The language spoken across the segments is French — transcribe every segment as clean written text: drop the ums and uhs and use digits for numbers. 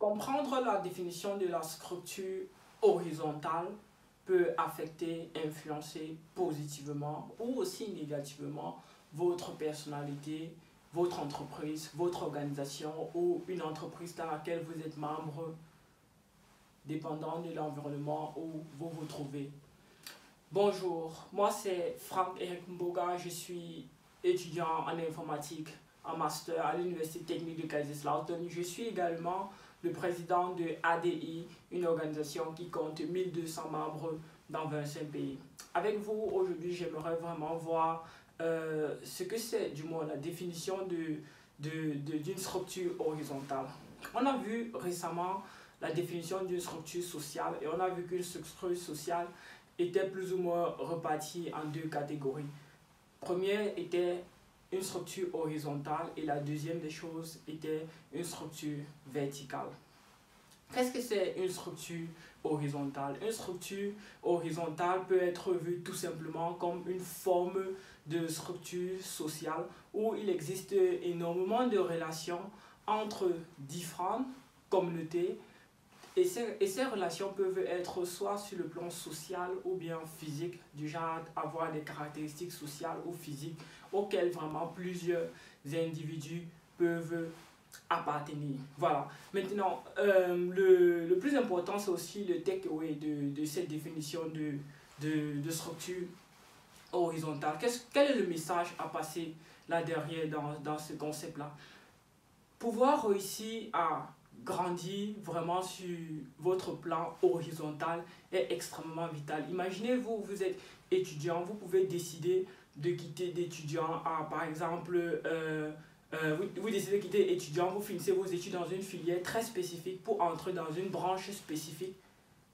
Comprendre la définition de la structure horizontale peut affecter, influencer positivement ou aussi négativement votre personnalité, votre entreprise, votre organisation ou une entreprise dans laquelle vous êtes membre, dépendant de l'environnement où vous vous trouvez. Bonjour, moi c'est Franck-Éric Mboga, je suis étudiant en informatique en master à l'Université technique de Kaiserslautern. Je suis également le président de ADI, une organisation qui compte 1200 membres dans 25 pays. Avec vous, aujourd'hui, j'aimerais vraiment voir ce que c'est, du moins, la définition d'une structure horizontale. On a vu récemment la définition d'une structure sociale et on a vu qu'une structure sociale était plus ou moins repartie en deux catégories. Première était une structure horizontale et la deuxième des choses était une structure verticale. Qu'est-ce que c'est une structure horizontale? Une structure horizontale peut être vue tout simplement comme une forme de structure sociale où il existe énormément de relations entre différentes communautés et ces relations peuvent être soit sur le plan social ou bien physique, du genre avoir des caractéristiques sociales ou physiques auxquelles vraiment plusieurs individus peuvent appartenir. Voilà. Maintenant, le plus important, c'est aussi le takeaway de cette définition de structure horizontale. Quel est le message à passer là derrière dans ce concept-là? Pouvoir réussir à grandir vraiment sur votre plan horizontal est extrêmement vital. Imaginez-vous, vous êtes étudiant, vous pouvez décider de quitter d'étudiant à, par exemple, vous décidez de quitter étudiant, vous finissez vos études dans une filière très spécifique pour entrer dans une branche spécifique.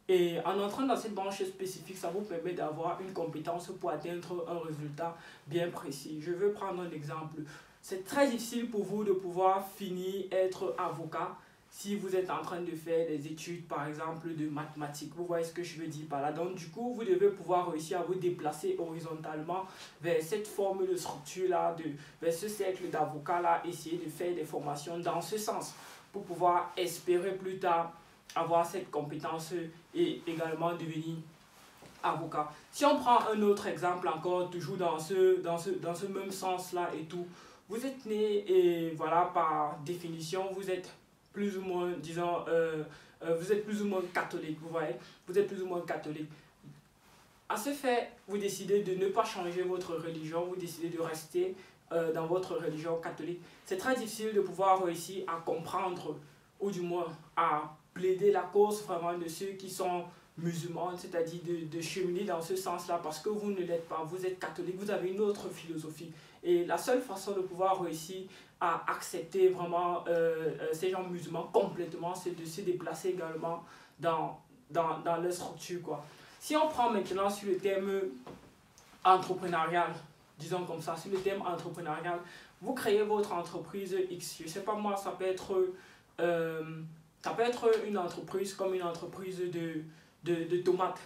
Et en entrant dans cette branche spécifique, ça vous permet d'avoir une compétence pour atteindre un résultat bien précis. Je veux prendre un exemple. C'est très difficile pour vous de pouvoir finir être avocat si vous êtes en train de faire des études, par exemple, de mathématiques. Vous voyez ce que je veux dire par là. Donc, du coup, vous devez pouvoir réussir à vous déplacer horizontalement vers cette forme de structure-là, vers ce cercle d'avocats-là, essayer de faire des formations dans ce sens pour pouvoir espérer plus tard avoir cette compétence et également devenir avocat. Si on prend un autre exemple encore, toujours dans ce même sens-là et tout, vous êtes né et voilà, par définition, vous êtes plus ou moins, disons, vous êtes plus ou moins catholique, vous voyez, vous êtes plus ou moins catholique. À ce fait, vous décidez de ne pas changer votre religion, vous décidez de rester dans votre religion catholique. C'est très difficile de pouvoir réussir à comprendre, ou du moins à plaider la cause vraiment de ceux qui sont musulmans, c'est-à-dire de cheminer dans ce sens-là, parce que vous ne l'êtes pas, vous êtes catholique, vous avez une autre philosophie. Et la seule façon de pouvoir réussir à accepter vraiment ces gens musulmans complètement, c'est de se déplacer également dans leur structure, quoi. Si on prend maintenant sur le thème entrepreneurial, disons comme ça, sur le thème entrepreneurial, vous créez votre entreprise X, je ne sais pas moi, ça peut être une entreprise comme une entreprise de tomates.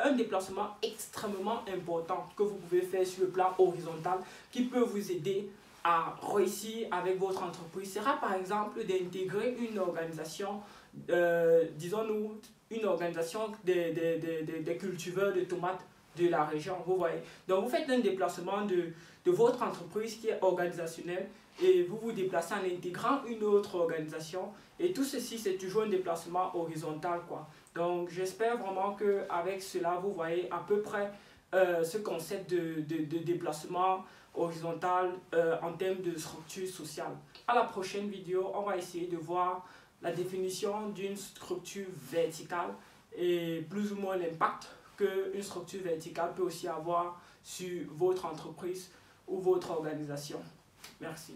Un déplacement extrêmement important que vous pouvez faire sur le plan horizontal qui peut vous aider à réussir avec votre entreprise sera par exemple d'intégrer une organisation, disons-nous, une organisation des cultiveurs de tomates de la région, vous voyez. Donc vous faites un déplacement de votre entreprise qui est organisationnel et vous vous déplacez en intégrant une autre organisation et tout ceci c'est toujours un déplacement horizontal, quoi. Donc j'espère vraiment qu'avec cela vous voyez à peu près ce concept de déplacement horizontal en termes de structure sociale. À la prochaine vidéo, on va essayer de voir la définition d'une structure verticale et plus ou moins l'impact qu'une structure verticale peut aussi avoir sur votre entreprise ou votre organisation. Merci.